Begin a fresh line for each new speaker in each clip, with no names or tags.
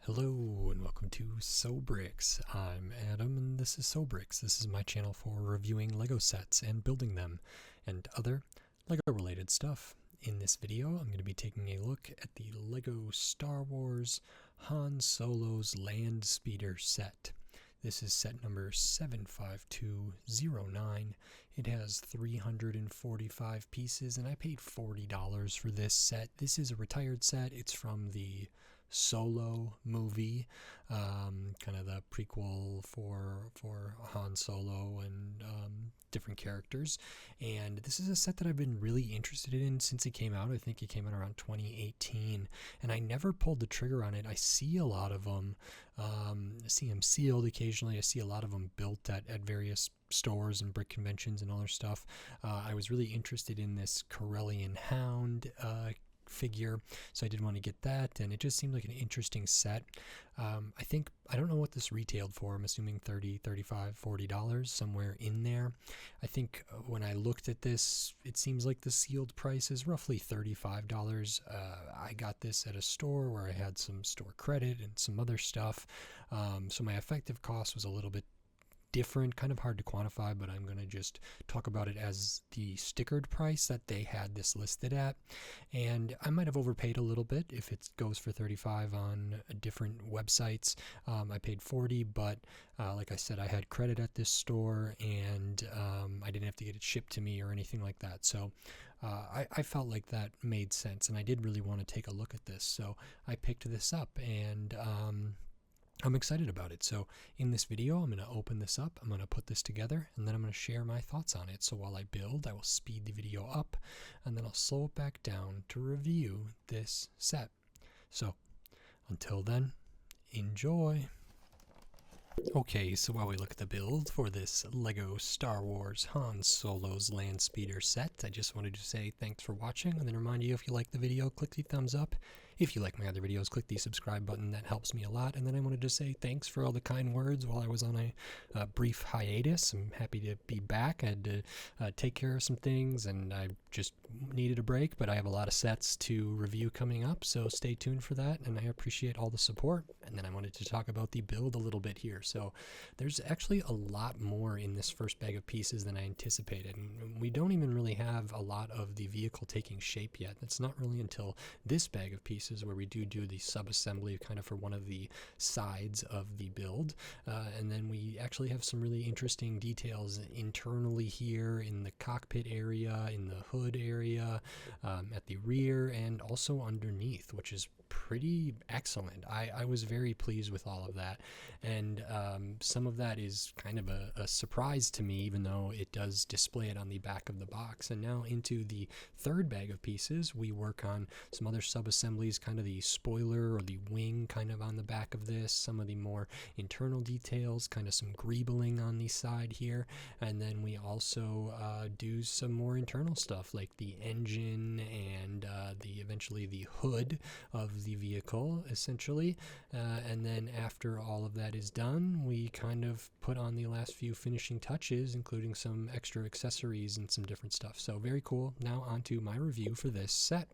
Hello and welcome to Sobrix. I'm Adam and this is Sobrix. This is my channel for reviewing Lego sets and building them and other Lego related stuff. In this video, I'm going to be taking a look at the Lego Star Wars Han Solo's Landspeeder set. This is set number 75209. It has 345 pieces and I paid $40 for this set. This is a retired set. It's from the Solo movie, kind of the prequel for Han Solo and different characters. And this is a set that I've been really interested in since it came out. I think it came out around 2018, and I never pulled the trigger on it. I see a lot of them. I see them sealed occasionally. I see a lot of them built at various stores and brick conventions and other stuff. I was really interested in this Corellian Hound figure, so I did want to get that, and it just seemed like an interesting set. I don't know what this retailed for. I'm assuming $30, $35, $40, somewhere in there. I think when I looked at this, it seems like the sealed price is roughly $35. I got this at a store where I had some store credit and some other stuff, so my effective cost was a little bit different, kind of hard to quantify, but I'm going to just talk about it as the stickered price that they had this listed at. And I might have overpaid a little bit if it goes for $35 on different websites. I paid $40, but like I said, I had credit at this store, and I didn't have to get it shipped to me or anything like that. So I felt like that made sense, and I did really want to take a look at this. So I picked this up, and I'm excited about it. So in this video, I'm going to open this up, I'm going to put this together, and then I'm going to share my thoughts on it. So while I build, I will speed the video up, and then I'll slow it back down to review this set. So until then, enjoy. Okay, so while we look at the build for this Lego Star Wars Han Solo's Landspeeder set, I just wanted to say thanks for watching, and then remind you, if you like the video, click the thumbs up. If you like my other videos, click the subscribe button. That helps me a lot. And then I wanted to say thanks for all the kind words while I was on a brief hiatus. I'm happy to be back. I had to take care of some things, and I just needed a break, but I have a lot of sets to review coming up, so stay tuned for that, and I appreciate all the support. And then I wanted to talk about the build a little bit here. So there's actually a lot more in this first bag of pieces than I anticipated, and we don't even really have a lot of the vehicle taking shape yet. It's not really until this bag of pieces where we do the sub-assembly kind of for one of the sides of the build, and then we actually have some really interesting details internally here in the cockpit area, in the hood area, at the rear, and also underneath, which is pretty excellent. I was very pleased with all of that, and some of that is kind of a surprise to me, even though it does display it on the back of the box. And now into the third bag of pieces, we work on some other sub-assemblies, kind of the spoiler or the wing kind of on the back of this, some of the more internal details, kind of some greebling on the side here, and then we also do some more internal stuff like the engine and eventually the hood of the vehicle, essentially. And then after all of that is done, we kind of put on the last few finishing touches, including some extra accessories and some different stuff. So very cool. Now on to my review for this set.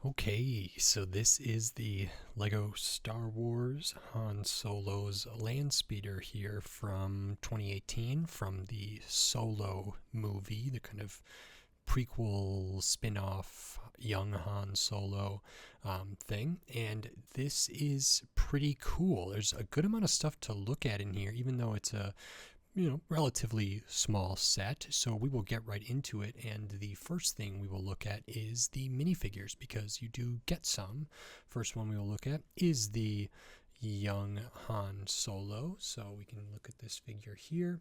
Okay, so this is the Lego Star Wars Han Solo's Landspeeder here from 2018, from the Solo movie, the kind of prequel spin-off young Han Solo thing. And this is pretty cool. There's a good amount of stuff to look at in here, even though it's a relatively small set. So we will get right into it, and the first thing we will look at is the minifigures, because you do get some. First one we will look at is the young Han Solo. So we can look at this figure here.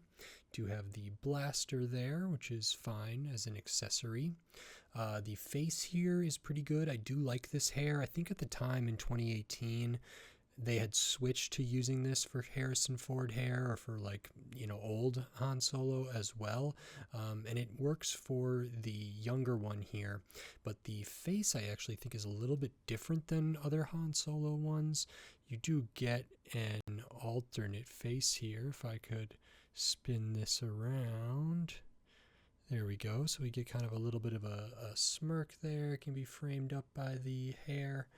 Do have the blaster there, which is fine as an accessory. The face here is pretty good. I do like this hair. I think at the time in 2018 they had switched to using this for Harrison Ford hair, or for old Han Solo as well, and it works for the younger one here. But the face I actually think is a little bit different than other Han Solo ones. You do get an alternate face here. If I could spin this around, there we go. So we get kind of a little bit of a smirk there. It can be framed up by the hair.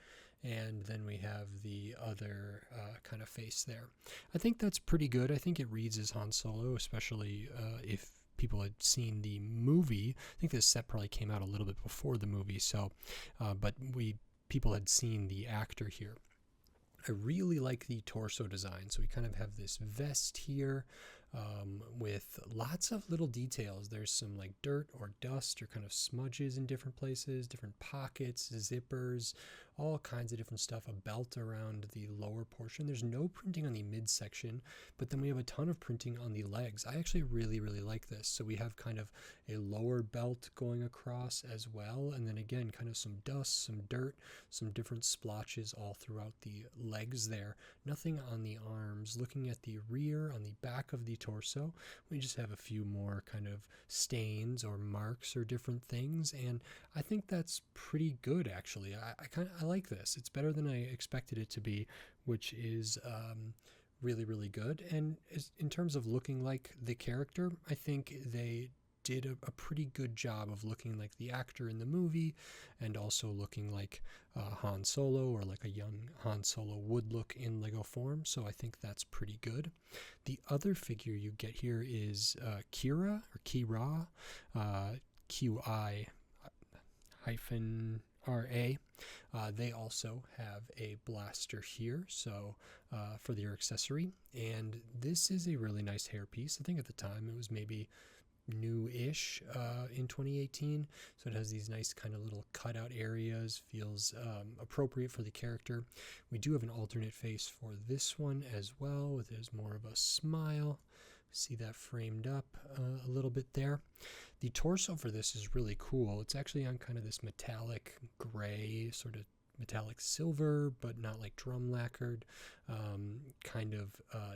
and then we have the other kind of face there. I think that's pretty good. I think it reads as Han Solo, especially if people had seen the movie. I think this set probably came out a little bit before the movie, so but people had seen the actor here. I really like the torso design. So we kind of have this vest here with lots of little details. There's some like dirt or dust or kind of smudges in different places, different pockets, zippers, all kinds of different stuff, a belt around the lower portion. There's no printing on the midsection, but then we have a ton of printing on the legs. I actually really, really like this. So we have kind of a lower belt going across as well, and then again, kind of some dust, some dirt, some different splotches all throughout the legs there. Nothing on the arms. Looking at the rear, on the back of the torso, we just have a few more kind of stains or marks or different things, and I think that's pretty good actually. I like this. It's better than I expected it to be, which is really, really good. And in terms of looking like the character, I think they did a pretty good job of looking like the actor in the movie, and also looking like Han Solo, or like a young Han Solo would look in Lego form. So I think that's pretty good. The other figure you get here is Kira, or Kira, QI hyphen RA. They also have a blaster here, so for their accessory, and this is a really nice hairpiece. I think at the time it was maybe new-ish in 2018, so it has these nice kind of little cutout areas, feels appropriate for the character. We do have an alternate face for this one as well. There's more of a smile. See that framed up a little bit there. The torso for this is really cool. It's actually on kind of this metallic gray, sort of metallic silver, but not like drum lacquered kind of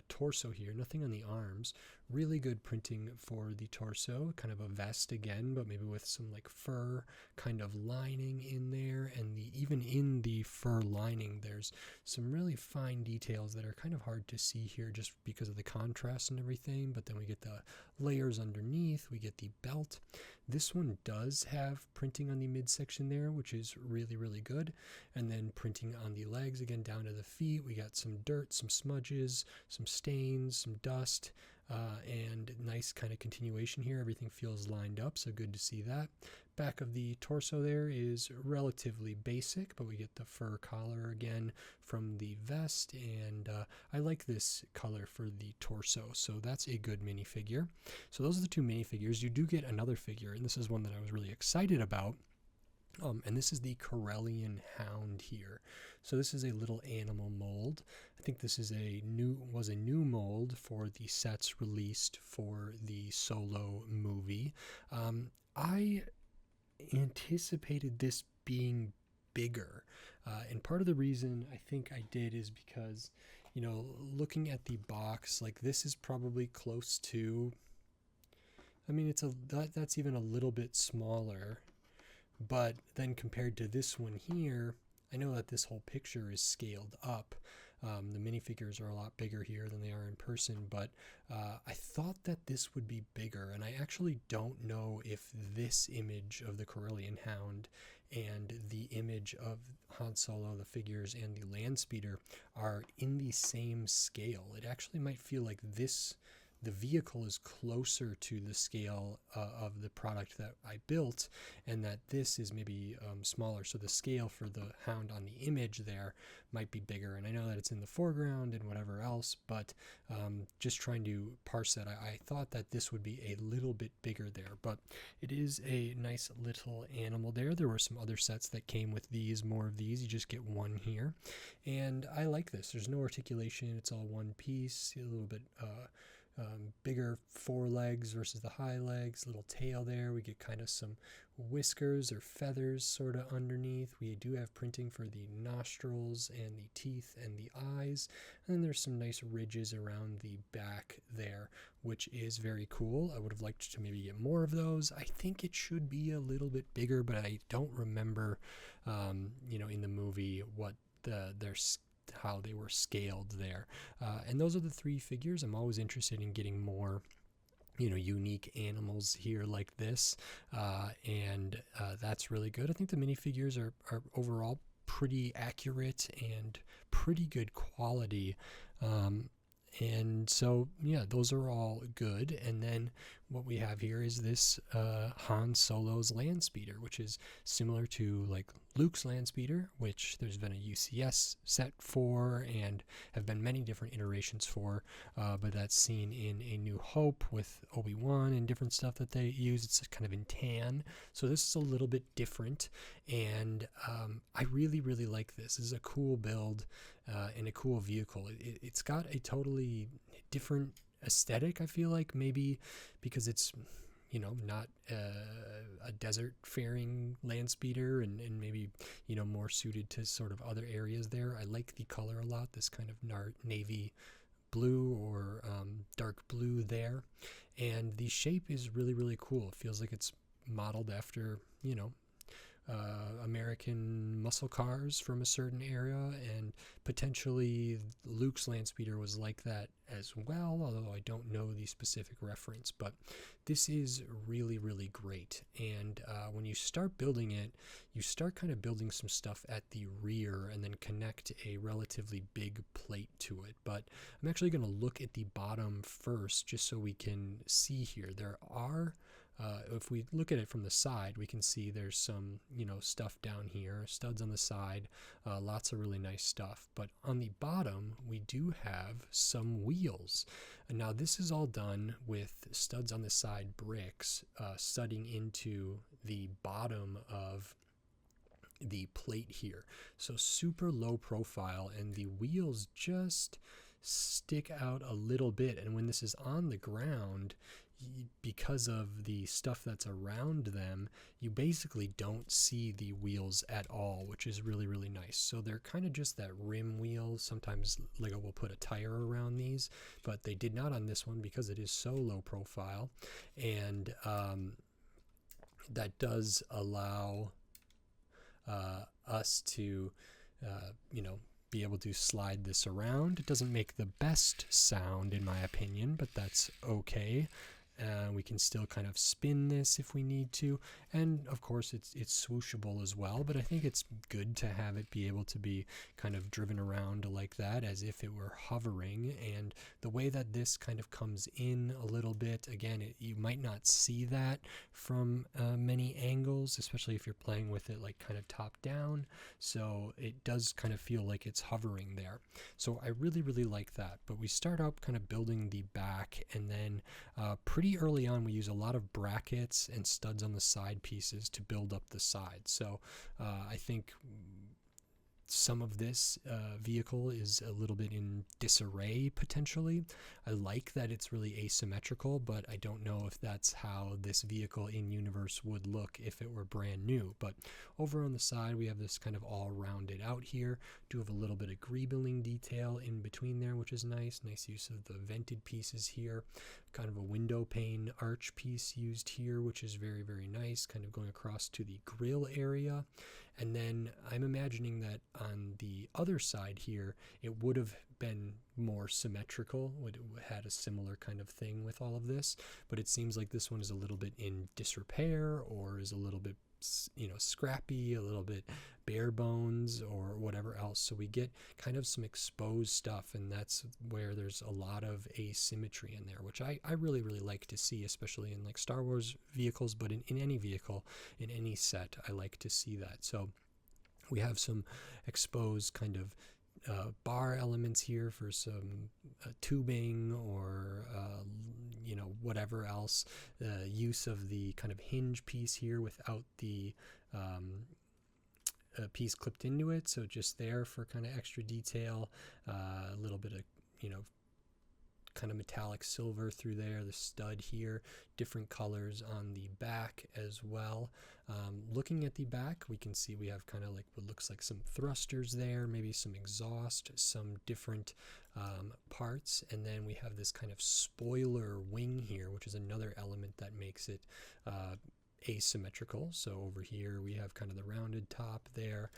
torso here. Nothing on the arms. Really good printing for the torso. Kind of a vest again, but maybe with some like fur kind of lining in there. And even in the fur lining, there's some really fine details that are kind of hard to see here just because of the contrast and everything. But then we get the layers underneath. We get the belt. This one does have printing on the midsection there, which is really, really good. And then printing on the legs, again, down to the feet. We got some dirt, some smudges, some stains, some dust, and nice kind of continuation here. Everything feels lined up, so good to see that. Back of the torso there is relatively basic, but we get the fur collar again from the vest, and I like this color for the torso, so that's a good minifigure. So those are the two minifigures. You do get another figure, and this is one that I was really excited about. And this is the Corellian Hound here. So this is a little animal mold. I think this is was a new mold for the sets released for the Solo movie. I anticipated this being bigger, and part of the reason I think I did is because, you know, looking at the box, like this is probably close to, I mean, that's even a little bit smaller. But then compared to this one here, I know that this whole picture is scaled up. The minifigures are a lot bigger here than they are in person, but I thought that this would be bigger, and I actually don't know if this image of the Corellian Hound and the image of Han Solo, the figures, and the Landspeeder are in the same scale. It actually might feel like the vehicle is closer to the scale of the product that I built, and that this is maybe smaller. So the scale for the Hound on the image there might be bigger. And I know that it's in the foreground and whatever else, but just trying to parse that, I thought that this would be a little bit bigger there. But it is a nice little animal there. There were some other sets that came with more of these. You just get one here. And I like this. There's no articulation. It's all one piece. A little bit bigger forelegs versus the high legs, little tail there. We get kind of some whiskers or feathers sort of underneath. We do have printing for the nostrils and the teeth and the eyes. And then there's some nice ridges around the back there, which is very cool. I would have liked to maybe get more of those. I think it should be a little bit bigger, but I don't remember, in the movie what how they were scaled there. And those are the three figures. I'm always interested in getting more unique animals here like this, and that's really good. I think the minifigures are overall pretty accurate and pretty good quality. And so, yeah, those are all good. And then what we have here is this Han Solo's Landspeeder, which is similar to like Luke's Landspeeder, which there's been a UCS set for and have been many different iterations for, but that's seen in A New Hope with Obi-Wan and different stuff that they use. It's kind of in tan. So this is a little bit different, and I really, really like this. This is a cool build and a cool vehicle. It's got a totally different aesthetic, I feel like, maybe because it's, you know, not a desert faring land speeder, and maybe, you know, more suited to sort of other areas there. I like the color a lot, this kind of navy blue or dark blue there, and the shape is really, really cool. It feels like it's modeled after, you know, American muscle cars from a certain era, and potentially Luke's Landspeeder was like that as well, although I don't know the specific reference. But this is really, really great, and when you start building it, you start kind of building some stuff at the rear and then connect a relatively big plate to it. But I'm actually going to look at the bottom first just so we can see here. There are if we look at it from the side, we can see there's some, you know, stuff down here, studs on the side, lots of really nice stuff. But on the bottom, we do have some wheels. And now this is all done with studs on the side bricks studding into the bottom of the plate here. So super low profile, and the wheels just stick out a little bit. And when this is on the ground, because of the stuff that's around them, you basically don't see the wheels at all, which is really, really nice. So they're kind of just that rim wheel. Sometimes Lego will put a tire around these, but they did not on this one because it is so low profile. And that does allow us to, you know, be able to slide this around. It doesn't make the best sound in my opinion, but that's okay. We can still kind of spin this if we need to, and of course it's swooshable as well, but I think it's good to have it be able to be kind of driven around like that as if it were hovering. And the way that this kind of comes in a little bit, again, you might not see that from many angles, especially if you're playing with it like kind of top down, so it does kind of feel like it's hovering there. So I really, really like that. But we start out kind of building the back, and then pretty early on we use a lot of brackets and studs on the side pieces to build up the sides. So I think some of this vehicle is a little bit in disarray potentially. I like that it's really asymmetrical, but I don't know if that's how this vehicle in universe would look if it were brand new. But over on the side we have this kind of all rounded out here. Do have a little bit of greebling detail in between there, which is nice use of the vented pieces here, kind of a window pane arch piece used here, which is very, very nice, kind of going across to the grill area. And then I'm imagining that on the other side here, it would have been more symmetrical, would have had a similar kind of thing with all of this, but it seems like this one is a little bit in disrepair, or is a little bit, you know, scrappy, a little bit bare bones or whatever else. So we get kind of some exposed stuff, and that's where there's a lot of asymmetry in there, which I really, really like to see, especially in like Star Wars vehicles, but in any vehicle, in any set, I like to see that. So we have some exposed kind of bar elements here for some tubing or you know, whatever else. Use of the kind of hinge piece here without the piece clipped into it, so just there for kind of extra detail. A little bit of, you know, kind of metallic silver through there, the stud here, different colors on the back as well. Looking at the back, we can see we have kind of like what looks like some thrusters there, maybe some exhaust, some different parts, and then we have this kind of spoiler wing here, which is another element that makes it asymmetrical. So over here we have kind of the rounded top there,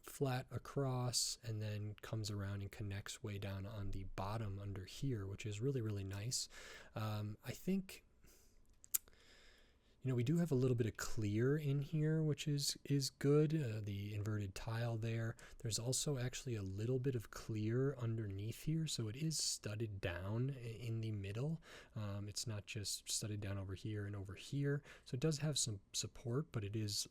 flat across, and then comes around and connects way down on the bottom under here, which is really, really nice. I think, We do have a little bit of clear in here, which is good. The inverted tile there. There's also actually a little bit of clear underneath here, so it is studded down in the middle. It's not just studded down over here and over here, so it does have some support, but it is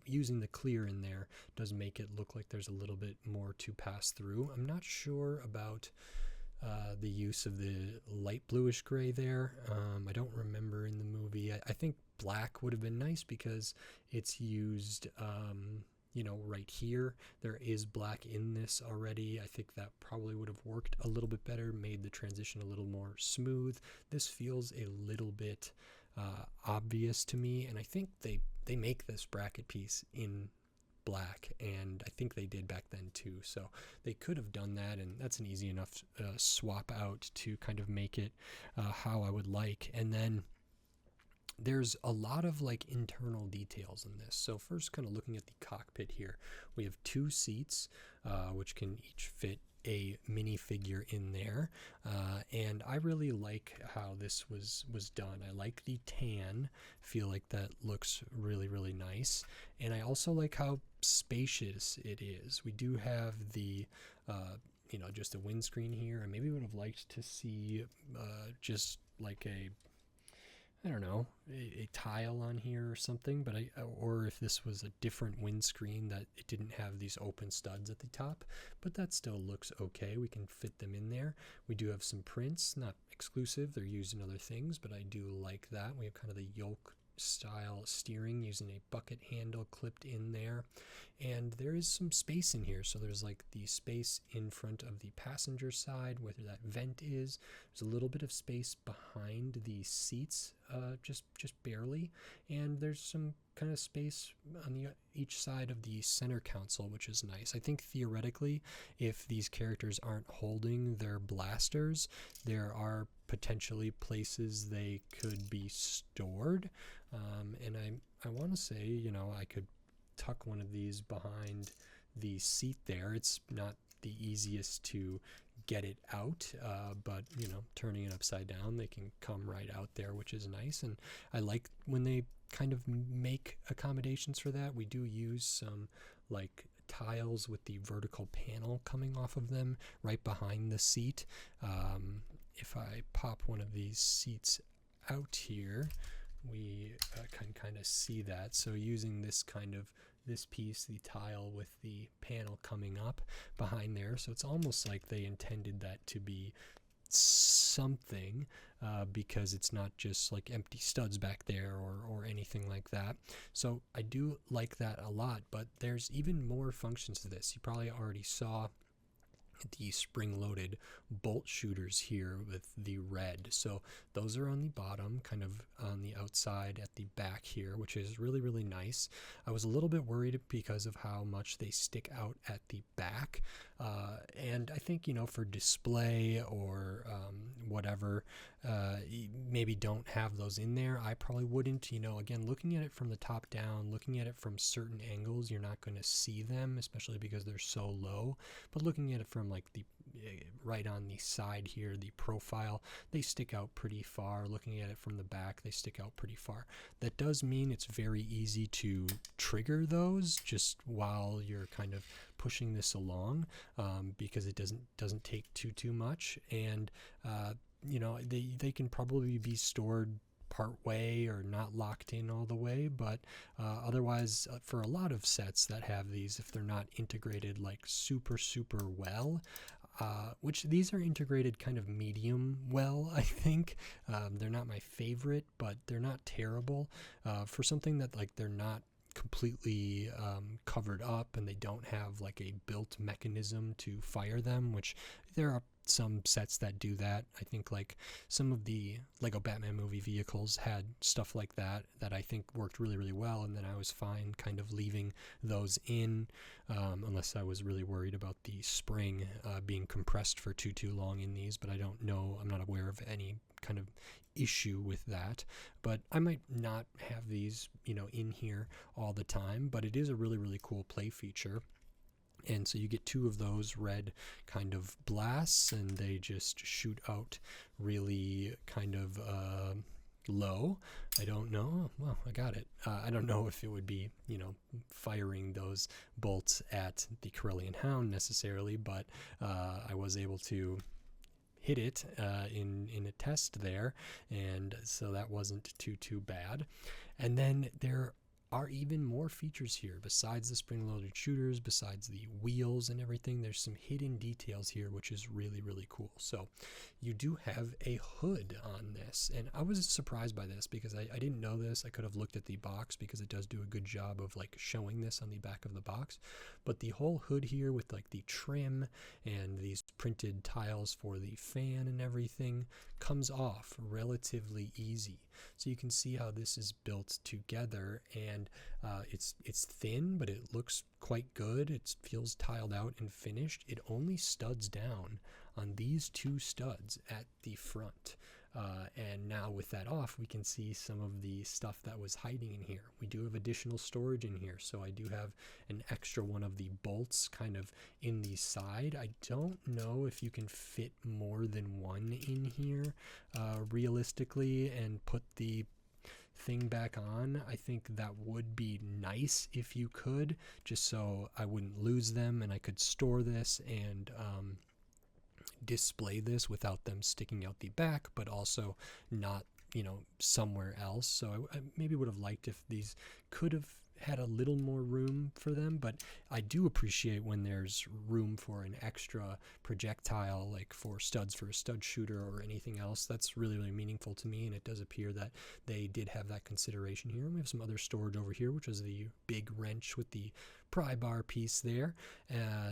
using the clear in there does make it look like there's a little bit more to pass through. I'm not sure about the use of the light bluish gray there. I don't remember in the movie. I think black would have been nice because it's used, right here. There is black in this already. I think that probably would have worked a little bit better, made the transition a little more smooth. This feels a little bit obvious to me, and I think they make this bracket piece in black, and I think they did back then too, so they could have done that, and that's an easy enough swap out to kind of make it how I would like. And then there's a lot of like internal details in this. So first, kind of looking at the cockpit here, we have 2 seats which can each fit a minifigure in there, and I really like how this was done. I like the tan, feel like that looks really, really nice, and I also like how spacious it is. We do have the just a windscreen here, and maybe would have liked to see just like I don't know, a tile on here or something, but or if this was a different windscreen that it didn't have these open studs at the top, but that still looks okay. We can fit them in there. We do have some prints, not exclusive, they're used in other things, but I do like that. We have kind of the yoke style steering using a bucket handle clipped in there, and there is some space in here. So there's like the space in front of the passenger side where that vent is. There's a little bit of space behind the seats, just barely, and there's some kind of space on each side of the center console, which is nice. I think theoretically, if these characters aren't holding their blasters, there are potentially places they could be stored, and I want to say, I could tuck one of these behind the seat there. It's not the easiest to get it out, but turning it upside down, they can come right out there, which is nice. And I like when they kind of make accommodations for that. We do use some like tiles with the vertical panel coming off of them right behind the seat. If I pop one of these seats out here, we can kind of see that. So using this piece, the tile with the panel coming up behind there, so it's almost like they intended that to be something, because it's not just like empty studs back there or anything like that. So I do like that a lot, but there's even more functions to this. You probably already saw the spring-loaded bolt shooters here with the red. So those are on the bottom, kind of on the outside at the back here, which is really, really nice. I was a little bit worried because of how much they stick out at the back. And I think, for display or whatever, maybe don't have those in there. I probably wouldn't, again, looking at it from the top down, looking at it from certain angles, you're not going to see them, especially because they're so low. But looking at it from like the right on the side here, the profile, they stick out pretty far. Looking at it from the back, they stick out pretty far. That does mean it's very easy to trigger those just while you're kind of pushing this along, because it doesn't take too much, and they can probably be stored part way or not locked in all the way, but otherwise, for a lot of sets that have these, if they're not integrated like super well, which these are integrated kind of medium well, I think. They're not my favorite, but they're not terrible for something that like they're not completely covered up, and they don't have like a built mechanism to fire them, which there are some sets that do that. I think like some of the Lego Batman movie vehicles had stuff like that I think worked really, really well, and then I was fine kind of leaving those in, unless I was really worried about the spring being compressed for too long in these, but I don't know, I'm not aware of any kind of issue with that. But I might not have these in here all the time, but it is a really, really cool play feature. And so you get 2 of those red kind of blasts, and they just shoot out really kind of low. I don't know. Well, I got it. I don't know if it would be, firing those bolts at the Corellian Hound necessarily, but I was able to hit it in a test there, and so that wasn't too bad. And then there are even more features here besides the spring-loaded shooters, besides the wheels and everything. There's some hidden details here, which is really cool. So you do have a hood on this, and I was surprised by this because I didn't know this. I could have looked at the box because it does do a good job of like showing this on the back of the box, but the whole hood here with like the trim and these printed tiles for the fan and everything comes off relatively easy. So you can see how this is built together, and it's thin, but it looks quite good. It feels tiled out and finished. It only studs down on these two studs at the front. And now with that off, we can see some of the stuff that was hiding in here. We do have additional storage in here, so I do have an extra one of the bolts kind of in the side. I don't know if you can fit more than one in here realistically and put the thing back on. I think that would be nice if you could, just so I wouldn't lose them and I could store this and display this without them sticking out the back, but also not, somewhere else. So I maybe would have liked if these could have had a little more room for them, but I do appreciate when there's room for an extra projectile, like for studs for a stud shooter or anything else. That's really meaningful to me, and it does appear that they did have that consideration here. And we have some other storage over here, which is the big wrench with the pry bar piece there,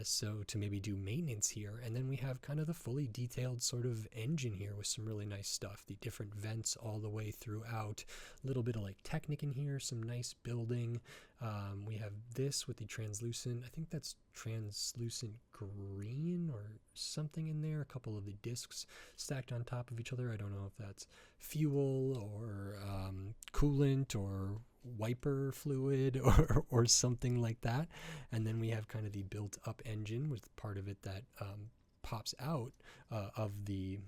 so to maybe do maintenance here. And then we have kind of the fully detailed sort of engine here with some really nice stuff, the different vents all the way throughout, a little bit of like Technic in here, some nice building. We have this with the translucent, I think that's translucent green or something in there, a couple of the discs stacked on top of each other. I don't know if that's fuel or coolant or wiper fluid or something like that. And then we have kind of the built up engine with part of it that pops out of the,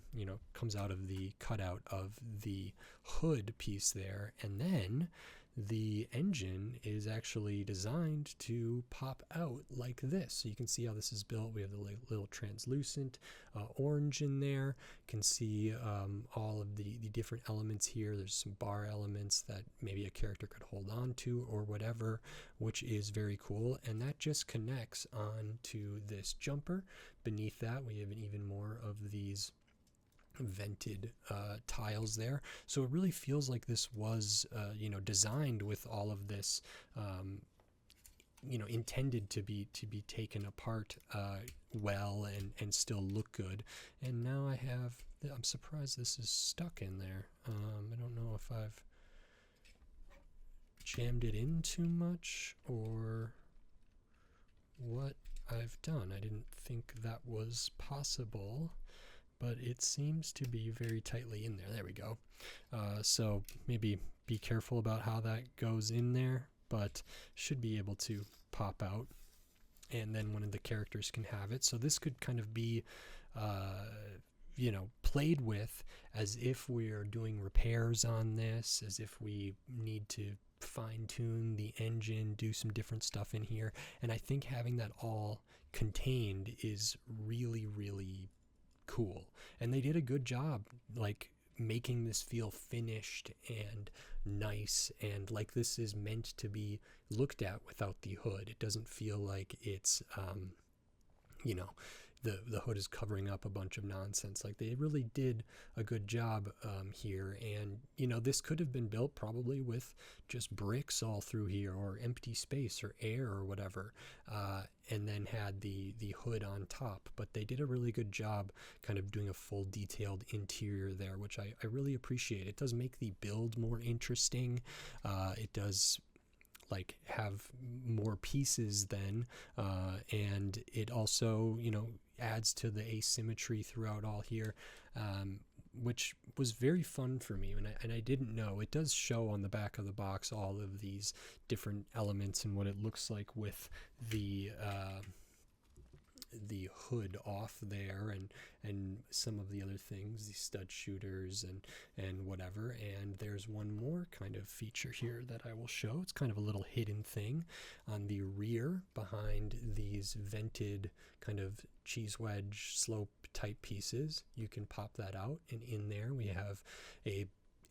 comes out of the cutout of the hood piece there. And then the engine is actually designed to pop out like this. So you can see how this is built. We have the little translucent orange in there. You can see all of the different elements here. There's some bar elements that maybe a character could hold on to or whatever, which is very cool. And that just connects on to this jumper. Beneath that, we have even more of these vented tiles there. So it really feels like this was designed with all of this intended to be taken apart well and still look good. And now I'm surprised this is stuck in there. I don't know if I've jammed it in too much or what I've done. I didn't think that was possible, but it seems to be very tightly in there. There we go. So maybe be careful about how that goes in there, but should be able to pop out, and then one of the characters can have it. So this could kind of be played with as if we're doing repairs on this, as if we need to fine-tune the engine, do some different stuff in here. And I think having that all contained is really cool. And they did a good job like making this feel finished and nice, and like this is meant to be looked at without the hood. It doesn't feel like it's the hood is covering up a bunch of nonsense. Like they really did a good job here. And this could have been built probably with just bricks all through here or empty space or air or whatever, and then had the hood on top. But they did a really good job kind of doing a full detailed interior there, which I really appreciate. It does make the build more interesting. It does like have more pieces then, and it also adds to the asymmetry throughout all here, which was very fun for me. And I didn't know, it does show on the back of the box all of these different elements and what it looks like with the the hood off there, and some of the other things, the stud shooters and whatever. And there's one more kind of feature here that I will show. It's kind of a little hidden thing on the rear behind these vented kind of cheese wedge slope type pieces. You can pop that out, and in there we have a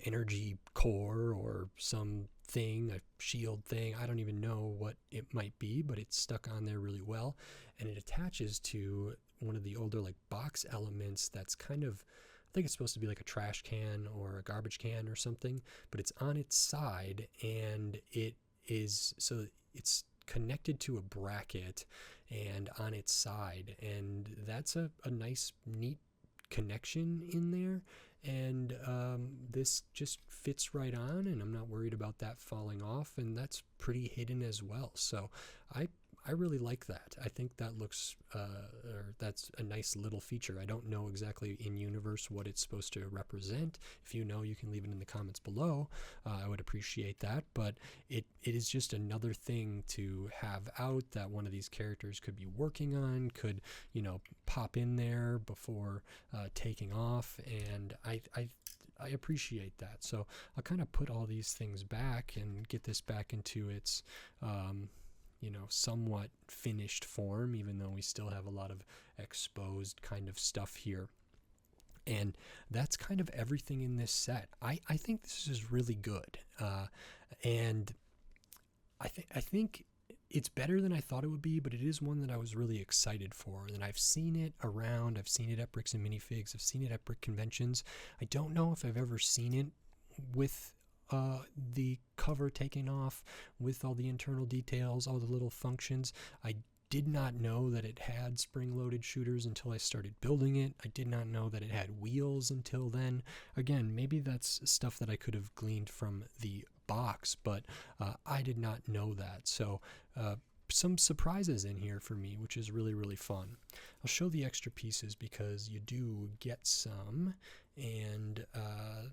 energy core or something, a shield thing. I don't even know what it might be, but it's stuck on there really well, and it attaches to one of the older like box elements that's kind of, I think it's supposed to be like a trash can or a garbage can or something, but it's on its side, and it is, so it's connected to a bracket and on its side, and that's a nice neat connection in there. And this just fits right on, and I'm not worried about that falling off, and that's pretty hidden as well. So I really like that. I think that looks, or that's a nice little feature. I don't know exactly in universe what it's supposed to represent. If you know, you can leave it in the comments below. I would appreciate that, but it is just another thing to have out that one of these characters could be working on, could, you know, pop in there before taking off, and I appreciate that. So I'll kind of put all these things back and get this back into its you know, somewhat finished form, even though we still have a lot of exposed kind of stuff here. And that's kind of everything in this set. I think this is really good. And I think it's better than I thought it would be, but it is one that I was really excited for. And I've seen it around. I've seen it at Bricks and Minifigs. I've seen it at Brick conventions. I don't know if I've ever seen it with the cover taken off, with all the internal details, all the little functions. I did not know that it had spring-loaded shooters until I started building it. I did not know that it had wheels until then. Again, maybe that's stuff that I could have gleaned from the box, but I did not know that. So some surprises in here for me, which is really, really fun. I'll show the extra pieces because you do get some, and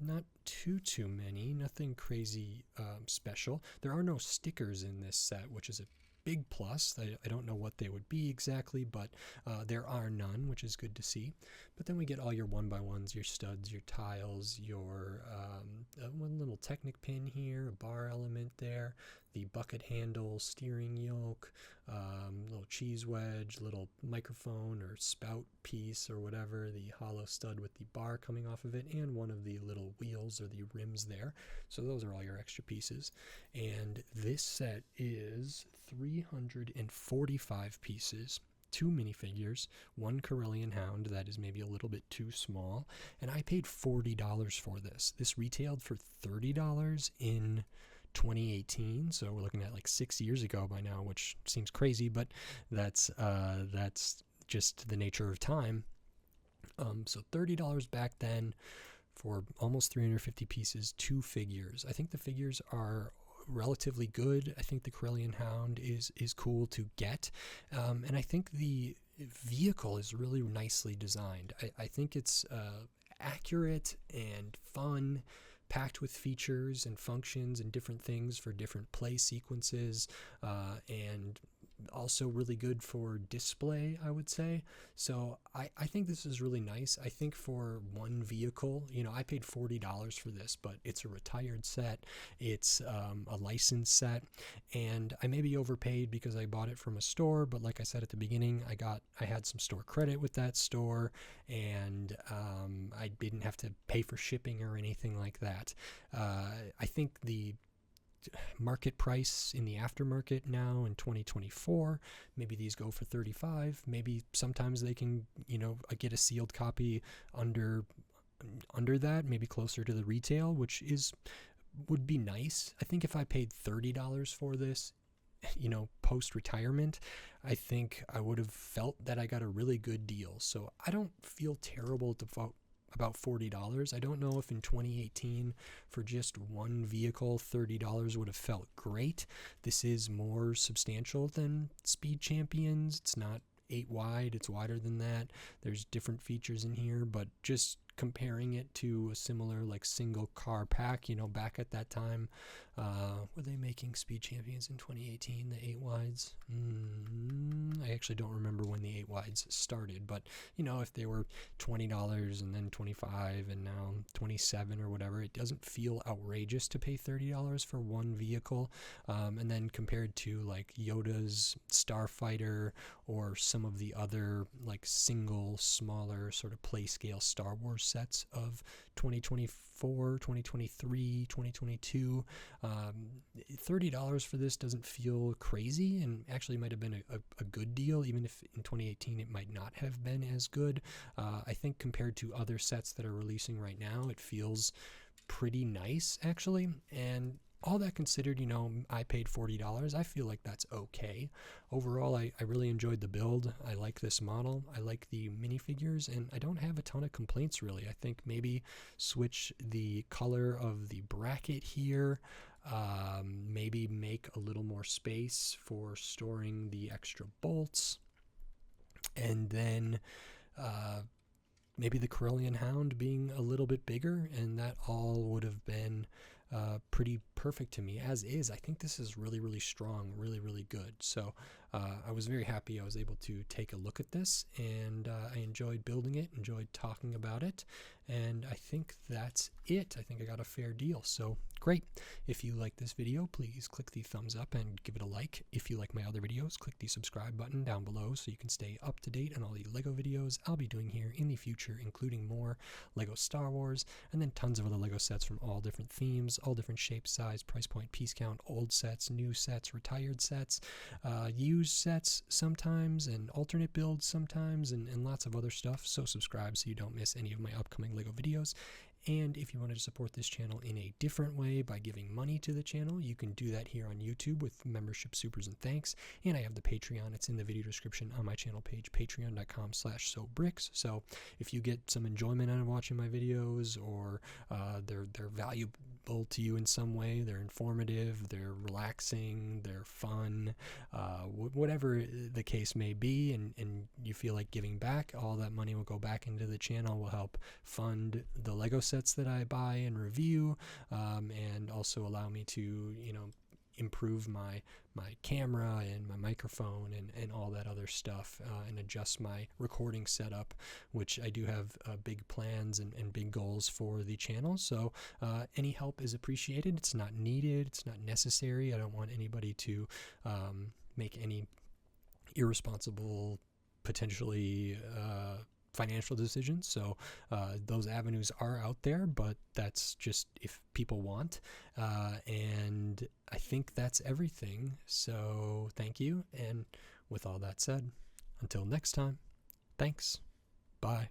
not too many, nothing crazy special. There are no stickers in this set, which is a big plus. I don't know what they would be exactly, but there are none, which is good to see. But then we get all your 1x1s, your studs, your tiles, your one little Technic pin here, a bar element there, the bucket handle, steering yoke, little cheese wedge, little microphone or spout piece or whatever, the hollow stud with the bar coming off of it, and one of the little wheels or the rims there. So those are all your extra pieces. And this set is 345 pieces, 2 minifigures, 1 Corellian Hound that is maybe a little bit too small, and I paid $40 for this. This retailed for $30 in 2018, so we're looking at like 6 years ago by now, which seems crazy, but that's just the nature of time. So $30 back then for almost 350 pieces, 2 figures. I think the figures are relatively good. I think the Corellian Hound is cool to get, and I think the vehicle is really nicely designed. I think it's accurate and fun, packed with features and functions and different things for different play sequences, and also really good for display, I would say. So I think this is really nice. I think for one vehicle, you know, I paid $40 for this, but it's a retired set. It's a licensed set, and I maybe overpaid because I bought it from a store, but like I said at the beginning, I had some store credit with that store, and I didn't have to pay for shipping or anything like that. I think the market price in the aftermarket now in 2024, maybe these go for $35. Maybe sometimes they can, you know, get a sealed copy under that, maybe closer to the retail, which would be nice. I think if I paid $30 for this, you know, post-retirement, I think I would have felt that I got a really good deal. So I don't feel terrible about $40. I don't know if in 2018 for just one vehicle $30 would have felt great. This is more substantial than Speed Champions. It's not 8 wide, it's wider than that. There's different features in here, but just comparing it to a similar like single car pack, you know, back at that time. Were they making Speed Champions in 2018, the 8 wides? I actually don't remember when the 8 wides started, but you know, if they were $20 and then $25 and now $27 or whatever, it doesn't feel outrageous to pay $30 for one vehicle. And then compared to like Yoda's Starfighter or some of the other like single smaller sort of play scale Star Wars sets of 2024, 2023, 2022, $30 for this doesn't feel crazy, and actually might have been a good deal, even if in 2018 it might not have been as good. I think compared to other sets that are releasing right now, it feels pretty nice actually. And all that considered, you know, I paid $40. I feel like that's okay. Overall, I really enjoyed the build. I like this model. I like the minifigures, and I don't have a ton of complaints really. I think maybe switch the color of the bracket here. Maybe make a little more space for storing the extra bolts. And then maybe the Corellian Hound being a little bit bigger, and that all would have been pretty perfect to me. As is, I think this is really, really strong, really, really good. So I was very happy I was able to take a look at this, and I enjoyed building it, enjoyed talking about it, and I think that's it. I think I got a fair deal, so great. If you like this video, please click the thumbs up and give it a like. If you like my other videos, click the subscribe button down below so you can stay up to date on all the LEGO videos I'll be doing here in the future, including more LEGO Star Wars, and then tons of other LEGO sets from all different themes, all different shapes, size, price point, piece count, old sets, new sets, retired sets, used sets sometimes, and alternate builds sometimes, and lots of other stuff. So subscribe so you don't miss any of my upcoming LEGO videos. And if you wanted to support this channel in a different way by giving money to the channel, you can do that here on YouTube with membership supers and thanks. And I have the Patreon. It's in the video description on my channel page, patreon.com/sobricks. So if you get some enjoyment out of watching my videos, or they're valuable to you in some way, they're informative, they're relaxing, they're fun, whatever the case may be, and you feel like giving back, all that money will go back into the channel, will help fund the LEGO sets that I buy and review, and also allow me to, you know, improve my camera and my microphone and all that other stuff, and adjust my recording setup, which I do have big plans and big goals for the channel. So any help is appreciated. It's not needed, it's not necessary. I don't want anybody to make any irresponsible, potentially financial decisions. So those avenues are out there, but that's just if people want. And I think that's everything. So thank you. And with all that said, until next time, thanks. Bye.